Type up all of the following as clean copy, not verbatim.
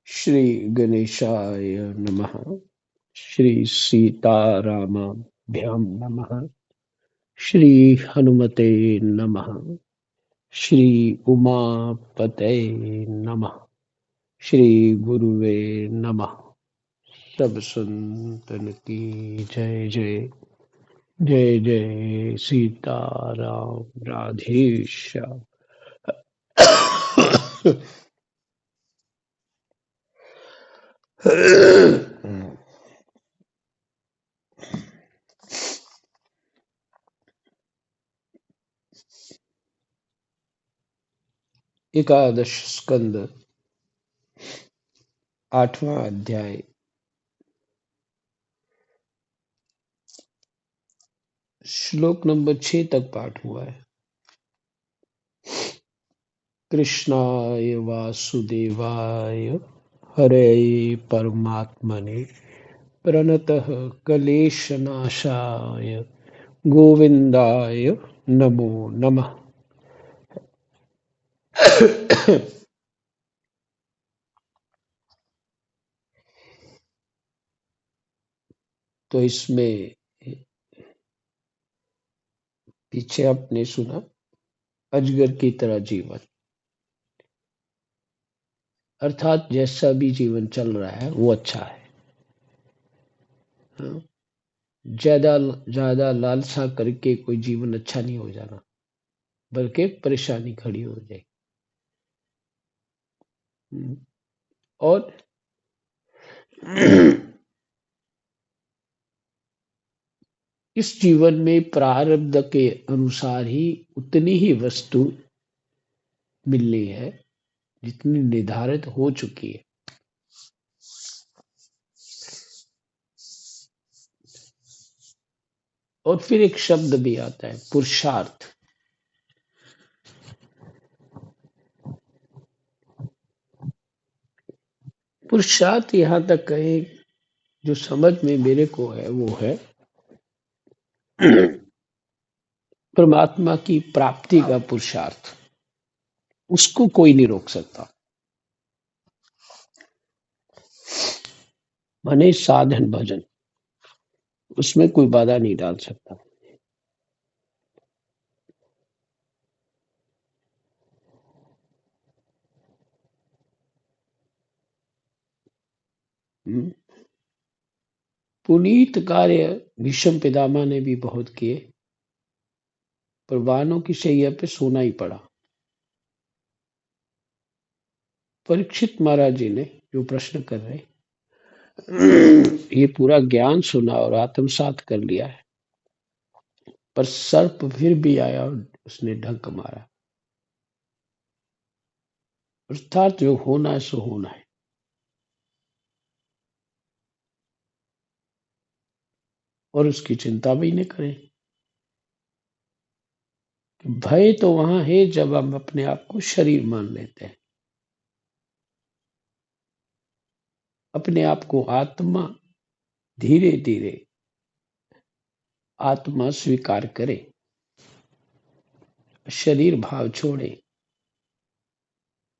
श्री गणेशाय नमः। श्री सीतारामाभ्यां नमः। श्री हनुमते नमः। श्री उमापते नमः। श्री गुरुवे नमः। सब संतन की जय जय। जय जय सीताराम। राधे श्याम। एकादश स्कंद 8वां अध्याय। श्लोक नंबर 6 तक पाठ हुआ है। कृष्णाय वासुदेवाय हरे परमात्मने प्रणतः क्लेशनाशाय गोविंदाय नमो नमः। तो इसमें पीछे आपने सुना अजगर की तरह जीवन, अर्थात जैसा भी जीवन चल रहा है वो अच्छा है। हाँ? ज्यादा ज्यादा लालसा करके कोई जीवन अच्छा नहीं हो जाना, बल्कि परेशानी खड़ी हो जाए। और इस जीवन में प्रारब्ध के अनुसार ही उतनी ही वस्तु मिलनी है जितनी निर्धारित हो चुकी है। और फिर एक शब्द भी आता है, पुरुषार्थ। पुरुषार्थ यहां तक कहे, जो समझ में मेरे को है वो है परमात्मा की प्राप्ति का पुरुषार्थ। उसको कोई नहीं रोक सकता। माने साधन भजन, उसमें कोई बाधा नहीं डाल सकता। हम्म। पुनीत कार्य भीष्म पितामह ने भी बहुत किए, पर वानों की शैया पे सोना ही पड़ा। परीक्षित महाराज जी ने जो प्रश्न कर रहे, ये पूरा ज्ञान सुना और आत्मसात कर लिया है, पर सर्प फिर भी आया और उसने ढंक मारा। अर्थात जो होना है सो होना है। और उसकी चिंता भी नहीं करें। भय तो वहां है जब हम अपने आप को शरीर मान लेते हैं, अपने आप को आत्मा। धीरे धीरे आत्मा स्वीकार करे, शरीर भाव छोड़े।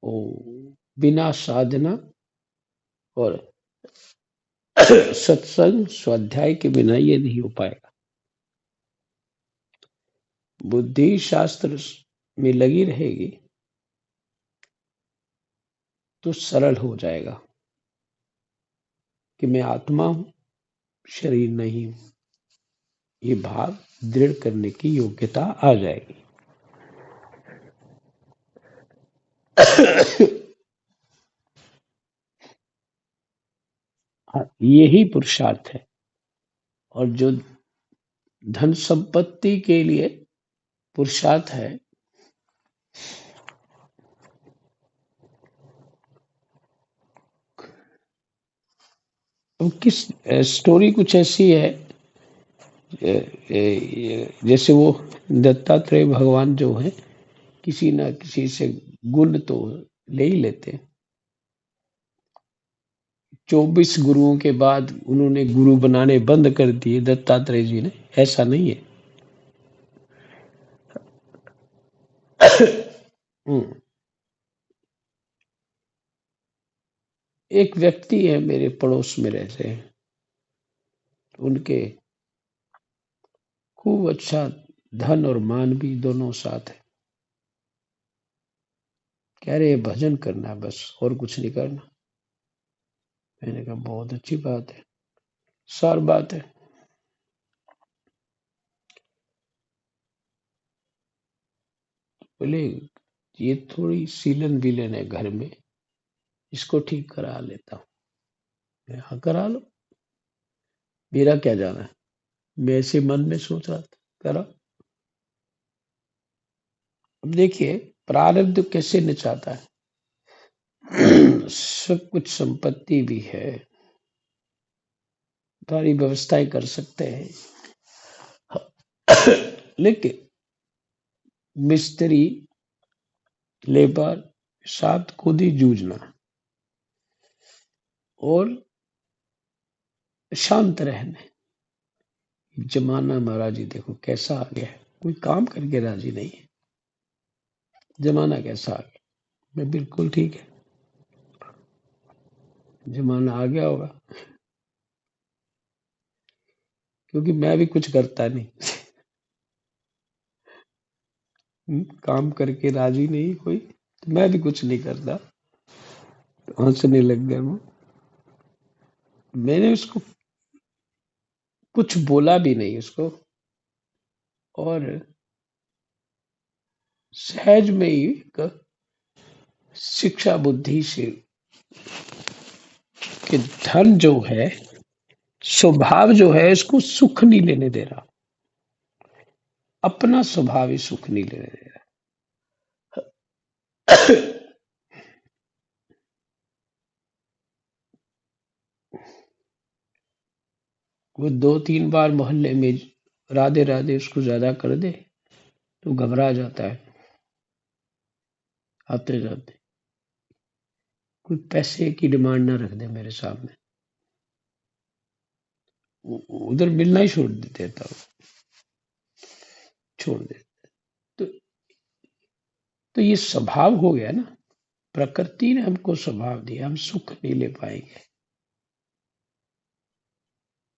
ओ बिना साधना और सत्संग स्वाध्याय के बिना ये नहीं हो पाएगा। बुद्धि शास्त्र में लगी रहेगी तो सरल हो जाएगा कि मैं आत्मा हूं, शरीर नहीं हूं। ये भाव दृढ़ करने की योग्यता आ जाएगी। हाँ, यही पुरुषार्थ है। और जो धन संपत्ति के लिए पुरुषार्थ है, तो किस स्टोरी कुछ ऐसी है, जैसे वो दत्तात्रेय भगवान जो है, किसी ना किसी से गुण तो ले ही लेते हैं। 24 गुरुओं के बाद उन्होंने गुरु बनाने बंद कर दिए दत्तात्रेय जी ने, ऐसा नहीं है। हम्म। एक व्यक्ति है मेरे पड़ोस में रहते हैं, उनके खूब अच्छा धन और मान भी दोनों साथ है। कह रहे भजन करना है बस, और कुछ नहीं करना। मैंने कहा बहुत अच्छी बात है, सार बात है। बोले ये थोड़ी सीलन विलन है घर में, इसको ठीक करा लेता हूँ। मैं, हाँ करा लो, मेरा क्या जाना है। मैं ऐसे मन में सोच रहा था, करा। अब देखिए प्रारब्ध कैसे नचाता है। सब कुछ संपत्ति भी है, सारी व्यवस्थाएं कर सकते हैं, लेकिन मिस्त्री लेबर साथ खुद ही जूझना और शांत रहना। जमाना महाराज जी देखो कैसा आ गया है, कोई काम करके राजी नहीं है। जमाना कैसा आ गया, मैं बिल्कुल ठीक है, जमाना आ गया होगा, क्योंकि मैं भी कुछ करता नहीं। काम करके राजी नहीं कोई, तो मैं भी कुछ नहीं करता। तो हंसने लग गया मैं। मैंने उसको कुछ बोला भी नहीं उसको, और सहज में ही एक शिक्षा बुद्धि से कि धन जो है, स्वभाव जो है, इसको सुख नहीं लेने दे रहा। अपना स्वभाव ही सुख नहीं लेने दे रहा। वो 2-3 बार मोहल्ले में राधे राधे उसको ज्यादा कर दे तो घबरा जाता है आते जाते। कोई पैसे की डिमांड ना रख दे मेरे सामने, उधर मिलना ही छोड़ देता हूँ, छोड़ दे। तो तो ये स्वभाव हो गया ना, प्रकृति ने हमको स्वभाव दिया, हम सुख नहीं ले पाएंगे।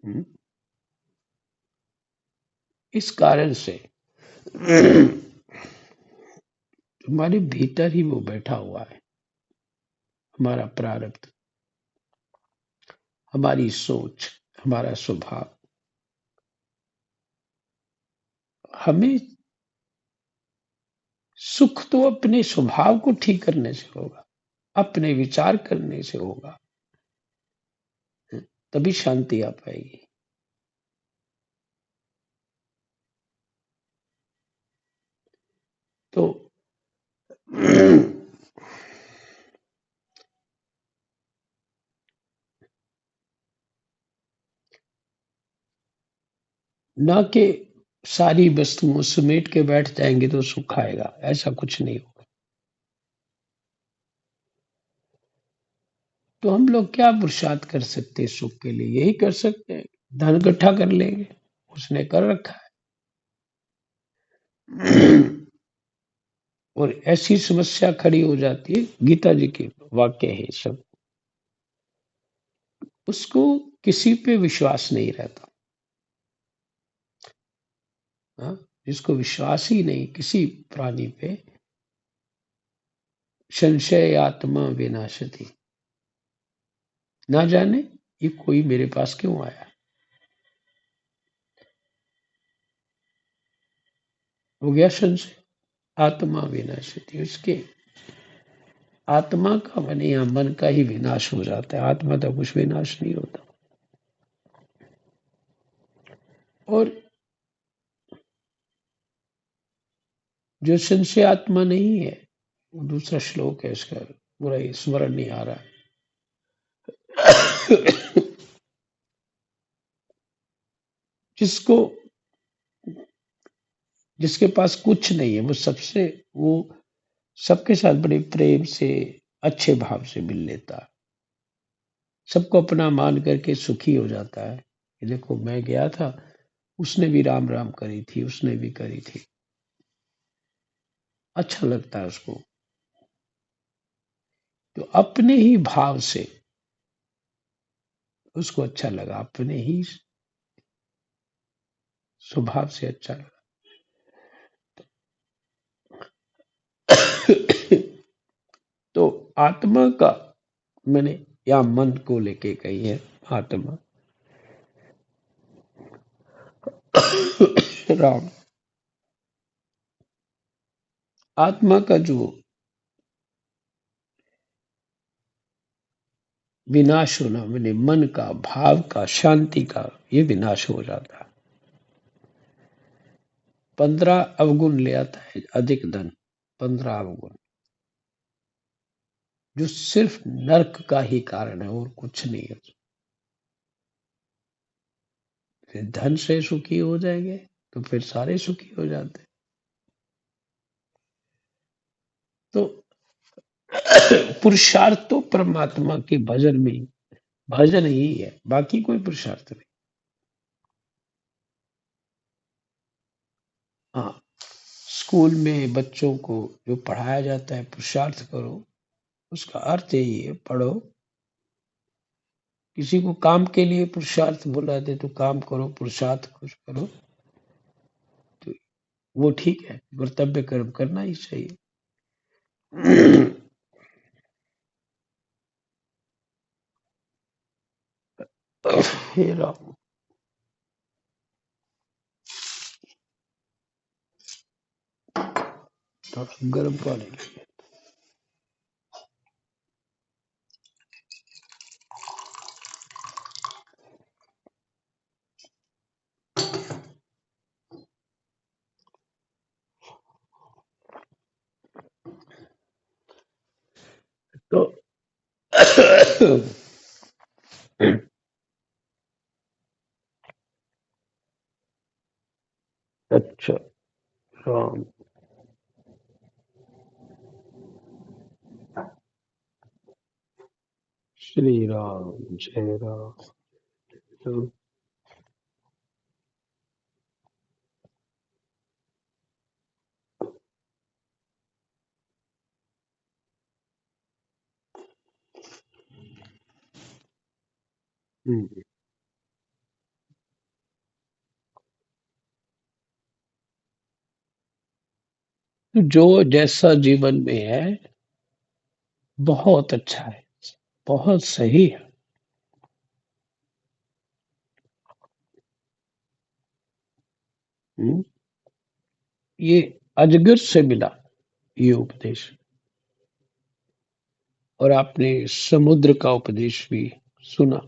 हम्म? इस कारण से हमारे भीतर ही वो बैठा हुआ है, हमारा प्रारब्ध, हमारी सोच, हमारा स्वभाव। हमें सुख तो अपने स्वभाव को ठीक करने से होगा, अपने विचार करने से होगा, तभी शांति आ पाएगी। तो ना कि सारी वस्तुओं समेट के बैठ जाएंगे तो सुख आएगा, ऐसा कुछ नहीं होगा। तो हम लोग क्या पुरुषार्थ कर सकते हैं सुख के लिए? यही कर सकते हैं, धन इकट्ठा कर लेंगे, उसने कर रखा है। और ऐसी समस्या खड़ी हो जाती है, गीता जी के वाक्य है सब, उसको किसी पे विश्वास नहीं रहता। हाँ, जिसको विश्वास ही नहीं किसी प्राणी पे, संशय आत्मा विनाशति, ना जाने ये कोई मेरे पास क्यों आया, हो गया संशय, आत्मा विनाशति। उसके आत्मा का मन या मन का ही विनाश हो जाता है, आत्मा का कुछ विनाश नहीं होता। और जो संशय आत्मा नहीं है, वो दूसरा श्लोक है इसका, पूरा ये स्मरण नहीं आ रहा है। जिसको, जिसके पास कुछ नहीं है, वो सबके साथ बड़े प्रेम से, अच्छे भाव से मिल लेता है, सबको अपना मान करके सुखी हो जाता है कि देखो मैं गया था, उसने भी राम राम करी थी, उसने भी करी थी, अच्छा लगता है उसको। तो अपने ही भाव से उसको अच्छा लगा, अपने ही स्वभाव से अच्छा लगा। तो आत्मा का, मैंने या मन को लेके कही है आत्मा। राम, आत्मा का जो विनाश होना, मैंने मन का, भाव का, शांति का, ये विनाश हो जाता है। 15 अवगुण ले आता है अधिक धन, 15 अवगुण, जो सिर्फ नरक का ही कारण है और कुछ नहीं है। फिर धन से सुखी हो जाएंगे तो फिर सारे सुखी हो जाते हैं। तो पुरुषार्थ तो परमात्मा के भजन में, भजन ही है, बाकी कोई पुरुषार्थ नहीं। हाँ, स्कूल में बच्चों को जो पढ़ाया जाता है पुरुषार्थ करो, उसका अर्थ यही है, पढ़ो। किसी को काम के लिए पुरुषार्थ बोला दे तो काम करो, पुरुषार्थ कुछ करो, तो वो ठीक है, कर्तव्य कर्म करना ही चाहिए। हे राम, थोड़ा गर्म पानी लीजिए। तो अच्छा, राम, श्री राम, जय राम। हम्म। जो जैसा जीवन में है बहुत अच्छा है, बहुत सही है। हम्म, ये अजगर से मिला ये उपदेश, और आपने समुद्र का उपदेश भी सुना,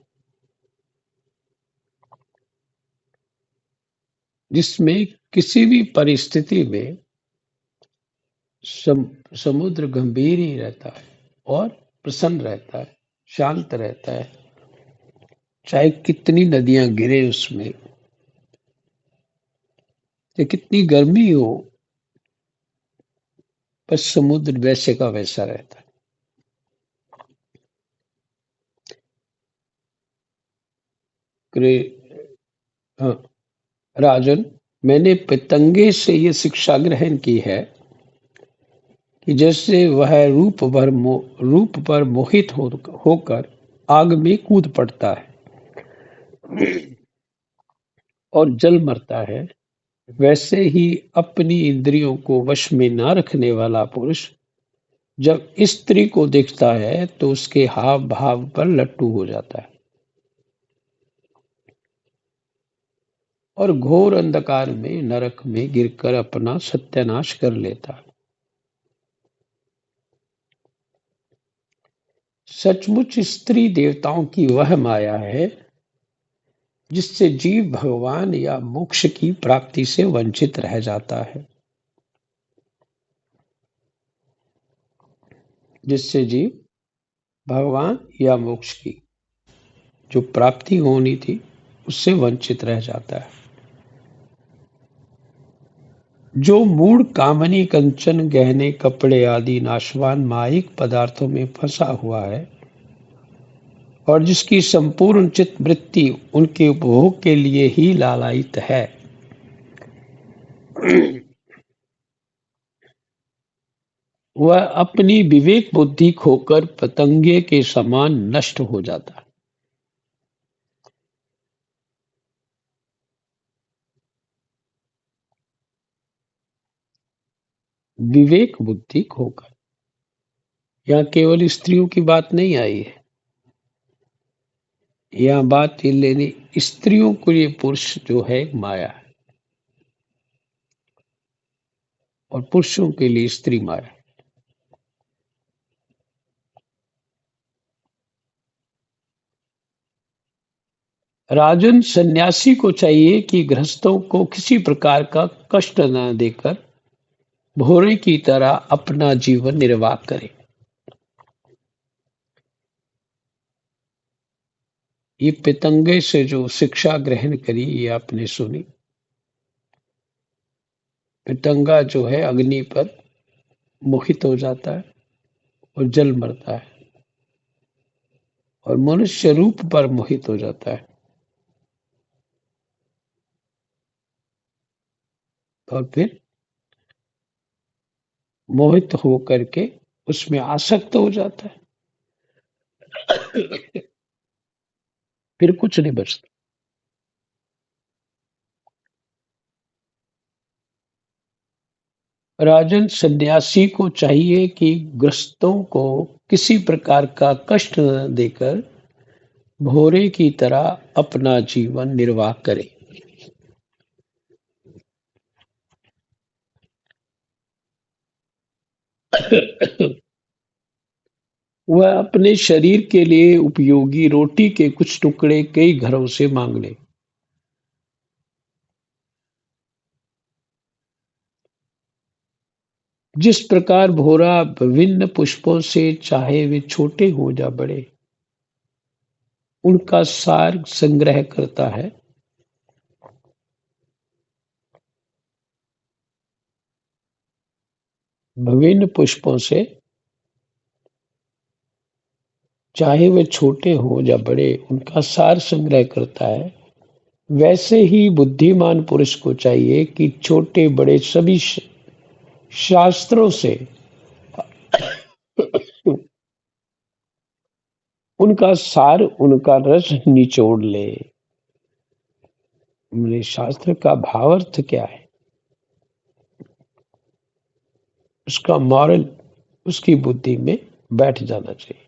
जिसमें किसी भी परिस्थिति में समुद्र गंभीर ही रहता है और प्रसन्न रहता है, शांत रहता है। चाहे कितनी नदियां गिरे उसमें, चाहे कितनी गर्मी हो, पर समुद्र वैसे का वैसा रहता है। हाँ, राजन, मैंने पतंगे से ये शिक्षा ग्रहण की है कि जैसे वह रूप पर मोहित होकर आग में कूद पड़ता है और जल मरता है, वैसे ही अपनी इंद्रियों को वश में न रखने वाला पुरुष जब स्त्री को देखता है तो उसके हाव भाव पर लट्टू हो जाता है और घोर अंधकार में नरक में गिरकर अपना सत्यानाश कर लेता है। सचमुच स्त्री देवताओं की वह माया है जिससे जीव भगवान या मोक्ष की प्राप्ति से वंचित रह जाता है, जिससे जीव भगवान या मोक्ष की जो प्राप्ति होनी थी उससे वंचित रह जाता है। जो मूढ़ कामनी कंचन गहने कपड़े आदि नाशवान मायिक पदार्थों में फंसा हुआ है और जिसकी संपूर्ण चित्त वृत्ति उनके उपभोग के लिए ही लालायित है, वह अपनी विवेक बुद्धि खोकर पतंगे के समान नष्ट हो जाता है। विवेक बुद्धि खोकर। यहाँ केवल स्त्रियों की बात नहीं आई है, यहाँ बात ये लेनी स्त्रियों को, ये पुरुष जो है माया है और पुरुषों के लिए स्त्री माया। राजन, सन्यासी को चाहिए कि गृहस्थों को किसी प्रकार का कष्ट न देकर भोरे की तरह अपना जीवन निर्वाह करे। ये पितंगे से जो शिक्षा ग्रहण करी, ये आपने सुनी। पितंगा जो है अग्नि पर मोहित हो जाता है और जल मरता है, और मनुष्य रूप पर मोहित हो जाता है और फिर मोहित होकर के उसमें आसक्त हो जाता है, फिर कुछ नहीं बचता। राजन, सन्यासी को चाहिए कि ग्रस्तों को किसी प्रकार का कष्ट न देकर भोरे की तरह अपना जीवन निर्वाह करे। वह अपने शरीर के लिए उपयोगी रोटी के कुछ टुकड़े कई घरों से मांग ले। जिस प्रकार भोरा विभिन्न पुष्पों से, चाहे वे छोटे हों या बड़े, उनका सार संग्रह करता है, विभिन्न पुष्पों से, चाहे वे छोटे हों या बड़े, उनका सार संग्रह करता है, वैसे ही बुद्धिमान पुरुष को चाहिए कि छोटे बड़े सभी शास्त्रों से उनका सार, उनका रस निचोड़ ले। मेरे शास्त्र का भावार्थ क्या है, उसका मॉरल उसकी बुद्धि में बैठ जाना चाहिए।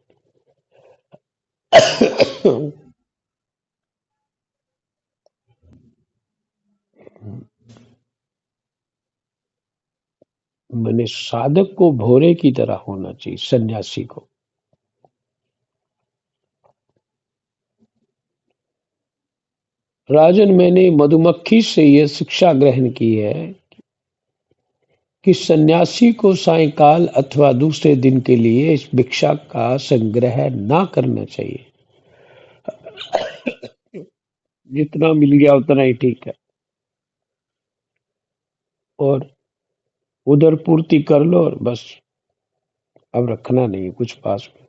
मैंने साधक को भोरे की तरह होना चाहिए, सन्यासी को। राजन, मैंने मधुमक्खी से यह शिक्षा ग्रहण की है कि सन्यासी को सायंकाल अथवा दूसरे दिन के लिए इस भिक्षा का संग्रह ना करना चाहिए। जितना मिल गया उतना ही ठीक है, और उधर पूर्ति कर लो और बस, अब रखना नहीं कुछ पास में।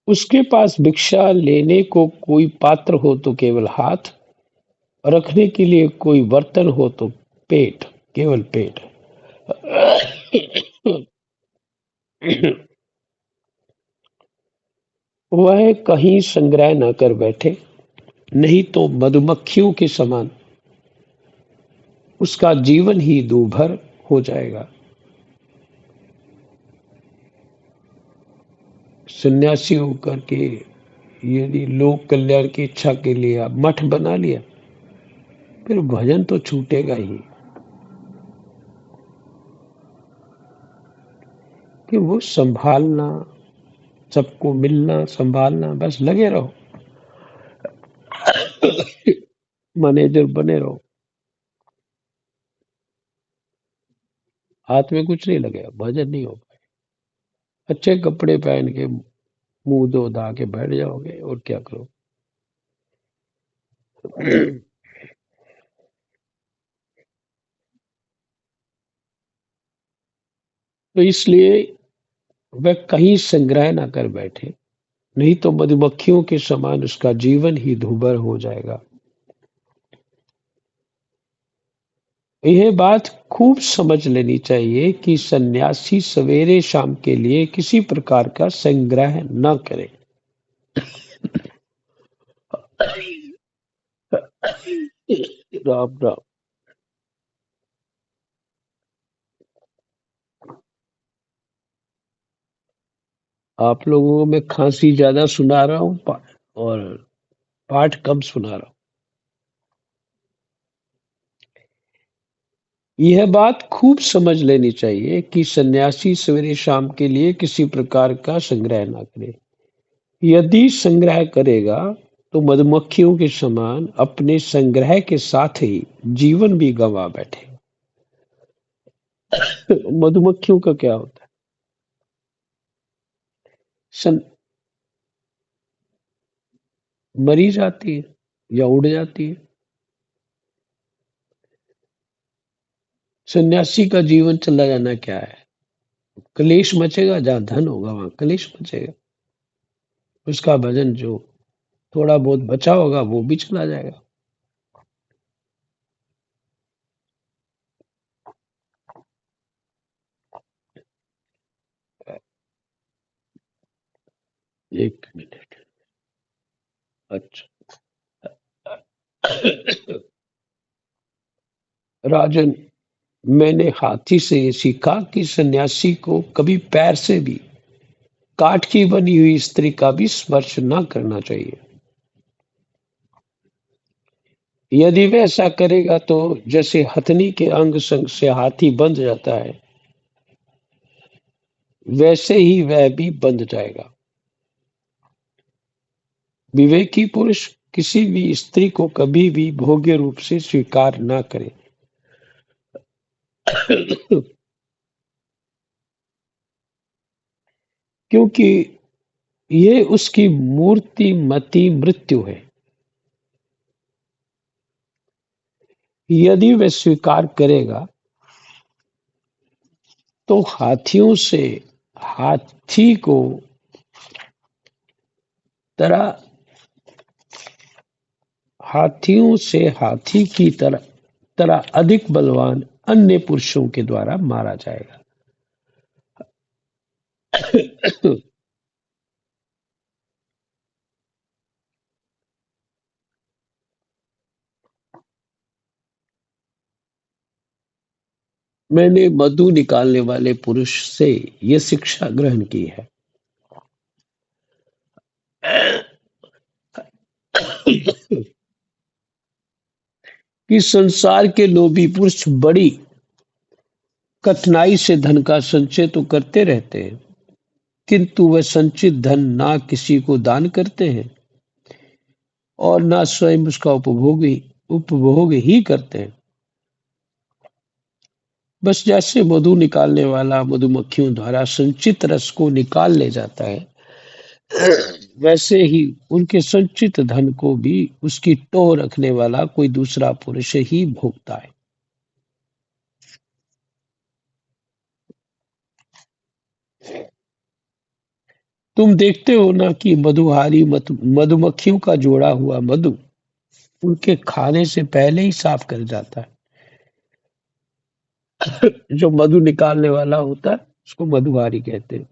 उसके पास भिक्षा लेने को कोई पात्र हो तो केवल हाथ, रखने के लिए कोई बर्तन हो तो पेट, केवल पेट। वह कहीं संग्रह न कर बैठे, नहीं तो मधुमक्खियों के समान उसका जीवन ही दूभर हो जाएगा। सन्यासी होकर के यदि लोक कल्याण की इच्छा के लिए आप मठ बना लिया, फिर भजन तो छूटेगा ही, कि वो संभालना, सबको मिलना, संभालना, बस लगे रहो, मैनेजर बने रहो, हाथ में कुछ नहीं लगेगा, भजन नहीं हो पाए। अच्छे कपड़े पहन के मुंह धो धा के बैठ जाओगे और क्या करो। तो इसलिए वह कहीं संग्रह ना कर बैठे, नहीं तो मधुमक्खियों के समान उसका जीवन ही दूभर हो जाएगा। यह बात खूब समझ लेनी चाहिए कि सन्यासी सवेरे शाम के लिए किसी प्रकार का संग्रह न करे। राम राम। आप लोगों को मैं खांसी ज्यादा सुना रहा हूँ और पाठ कम सुना रहा हूँ। यह बात खूब समझ लेनी चाहिए कि सन्यासी सवेरे शाम के लिए किसी प्रकार का संग्रह ना करे। यदि संग्रह करेगा तो मधुमक्खियों के समान अपने संग्रह के साथ ही जीवन भी गंवा बैठे। मधुमक्खियों का क्या होता है? सन मरी जाती है या उड़ जाती है। सन्यासी का जीवन चला जाना क्या है? क्लेश मचेगा, जहाँ धन होगा वहां क्लेश मचेगा। उसका भजन जो थोड़ा बहुत बचा होगा वो भी चला जाएगा। एक मिनट। अच्छा। राजन, मैंने हाथी से ये सीखा कि सन्यासी को कभी पैर से भी काठ की बनी हुई स्त्री का भी स्पर्श न करना चाहिए। यदि वह ऐसा करेगा तो जैसे हथनी के अंग संग से हाथी बंध जाता है, वैसे ही वह भी बंध जाएगा। विवेकी पुरुष किसी भी स्त्री को कभी भी भोग्य रूप से स्वीकार न करे। क्योंकि ये उसकी मूर्तिमती मृत्यु है। यदि वह स्वीकार करेगा तो हाथी को तरह हाथियों से हाथी की तरह तरह अधिक बलवान अन्य पुरुषों के द्वारा मारा जाएगा। मैंने मधु निकालने वाले पुरुष से यह शिक्षा ग्रहण की है कि संसार के लोभी पुरुष बड़ी कठिनाई से धन का संचय तो करते रहते हैं, किंतु वह संचित धन ना किसी को दान करते हैं और ना स्वयं उसका उपभोग ही करते हैं। बस जैसे मधु निकालने वाला मधुमक्खियों द्वारा संचित रस को निकाल ले जाता है, वैसे ही उनके संचित धन को भी उसकी टोह रखने वाला कोई दूसरा पुरुष ही भोगता है। तुम देखते हो ना कि मधुमक्खियों का जोड़ा हुआ मधु उनके खाने से पहले ही साफ कर जाता है। जो मधु निकालने वाला होता है उसको मधुहारी कहते हैं।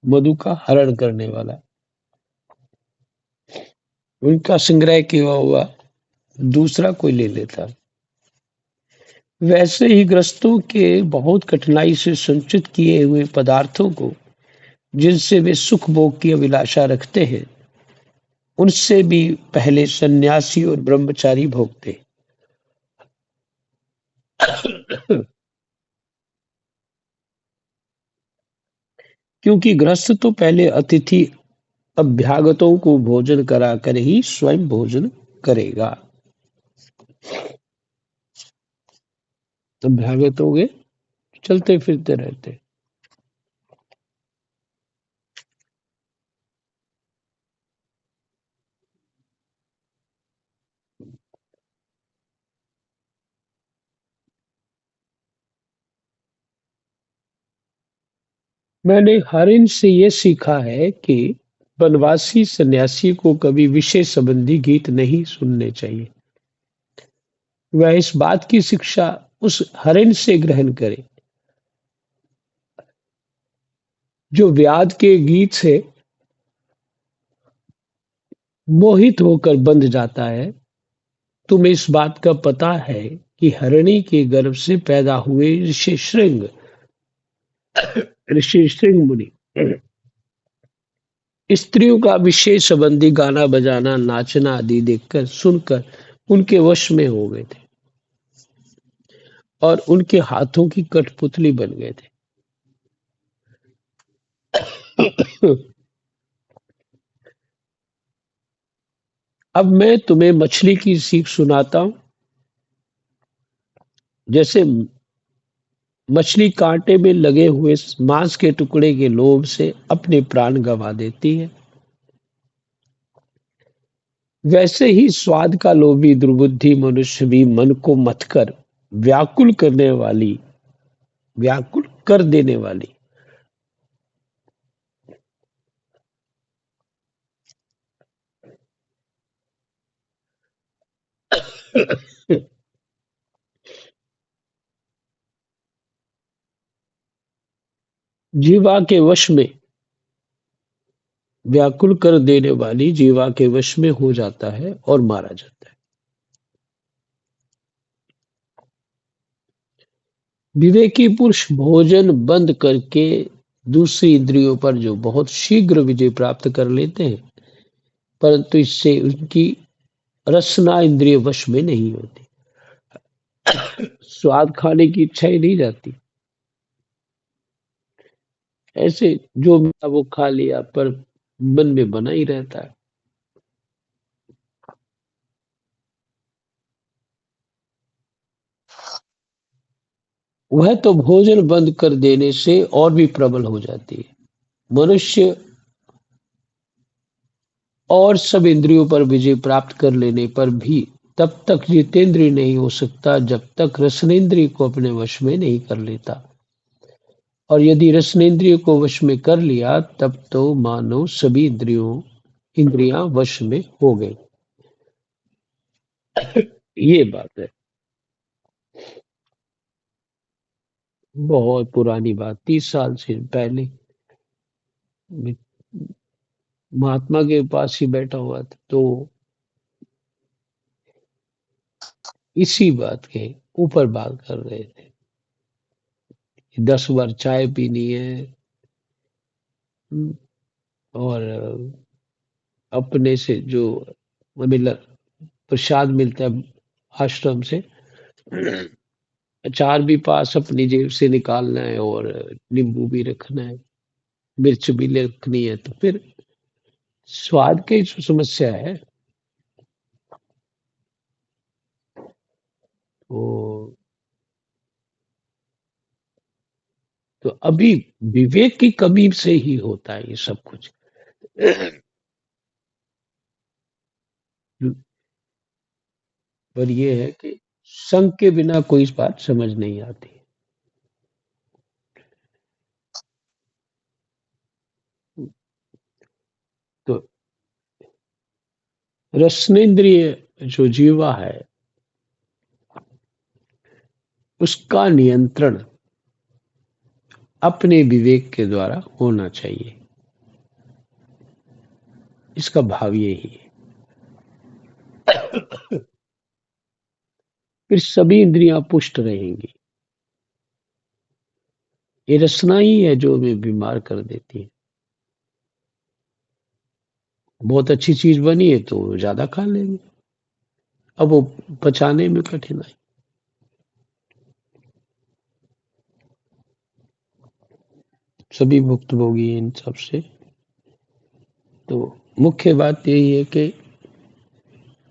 मधु का हरण करने वाला। उनका संग्रह किया हुआ दूसरा कोई ले लेता। वैसे ही ग्रस्तों के बहुत कठिनाई से संचित किए हुए पदार्थों को, जिनसे वे सुख भोग की अभिलाषा रखते हैं, उनसे भी पहले सन्यासी और ब्रह्मचारी भोगते। क्योंकि गृहस्थ तो पहले अतिथि अभ्यागतों को भोजन कराकर ही स्वयं भोजन करेगा। अभ्यागत हो गए, चलते फिरते रहते। मैंने हरिन से ये सीखा है कि वनवासी सन्यासी को कभी विषय संबंधी गीत नहीं सुनने चाहिए। वह इस बात की शिक्षा उस हरिन से ग्रहण करे जो व्याध के गीत से मोहित होकर बंध जाता है। तुम्हें इस बात का पता है कि हरिणी के गर्भ से पैदा हुए ऋषि श्रृंग मुनि स्त्रियों का विशेष संबंधी गाना बजाना नाचना आदि देखकर सुनकर उनके वश में हो गए थे और उनके हाथों की कठपुतली बन गए थे। अब मैं तुम्हें मछली की सीख सुनाता हूँ। जैसे मछली कांटे में लगे हुए मांस के टुकड़े के लोभ से अपने प्राण गंवा देती है, वैसे ही स्वाद का लोभी दुर्बुद्धि मनुष्य भी मन को मथकर व्याकुल करने वाली व्याकुल कर देने वाली जीवा के वश में व्याकुल कर देने वाली जीवा के वश में हो जाता है और मारा जाता है। विवेकी पुरुष भोजन बंद करके दूसरी इंद्रियों पर जो बहुत शीघ्र विजय प्राप्त कर लेते हैं, परंतु इससे उनकी रसना इंद्रिय वश में नहीं होती। स्वाद खाने की इच्छा ही नहीं जाती। ऐसे जो मिला वो खा लिया, पर मन में बना ही रहता है। वह तो भोजन बंद कर देने से और भी प्रबल हो जाती है। मनुष्य और सब इंद्रियों पर विजय प्राप्त कर लेने पर भी तब तक जितेंद्रिय नहीं हो सकता जब तक रसनेन्द्रिय को अपने वश में नहीं कर लेता, और यदि रसनेन्द्रिय को वश में कर लिया तब तो मानो सभी इंद्रियां वश में हो गई। ये बात है। बहुत पुरानी बात, 30 साल से पहले मैं महात्मा के पास ही बैठा हुआ था, तो इसी बात के ऊपर बात कर रहे थे। 10 बार चाय पीनी है, और अपने से जो मिला प्रसाद मिलता है आश्रम से, अचार भी पास अपनी जेब से निकालना है और नींबू भी रखना है, मिर्च भी रखनी है, तो फिर स्वाद की जो समस्या है वो तो अभी विवेक की कमी से ही होता है ये सब कुछ। पर ये है कि संग के बिना कोई बात समझ नहीं आती। तो रसनेन्द्रिय जो जीवा है उसका नियंत्रण अपने विवेक के द्वारा होना चाहिए। इसका भाव यही है। फिर सभी इंद्रियां पुष्ट रहेंगी। ये रसना ही है जो हमें बीमार कर देती है। बहुत अच्छी चीज बनी है तो ज्यादा खा लेंगे, अब वो पचाने में कठिनाई। सभी भुक्तभोगी हैं इन सब से। तो मुख्य बात यही है कि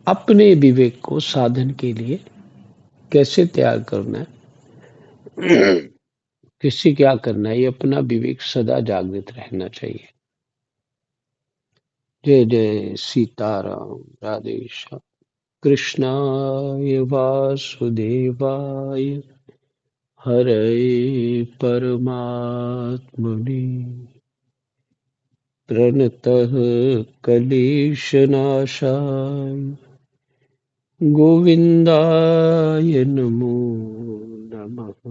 अपने विवेक को साधन के लिए कैसे तैयार करना है, किससे क्या करना है, ये अपना विवेक सदा जागृत रहना चाहिए। जय जय सीताराम। राधे श्याम। कृष्णाय वासुदेवाय हरे परमात्मने प्रणतः क्लेशनाशाय गोविन्दाय नमो नमः।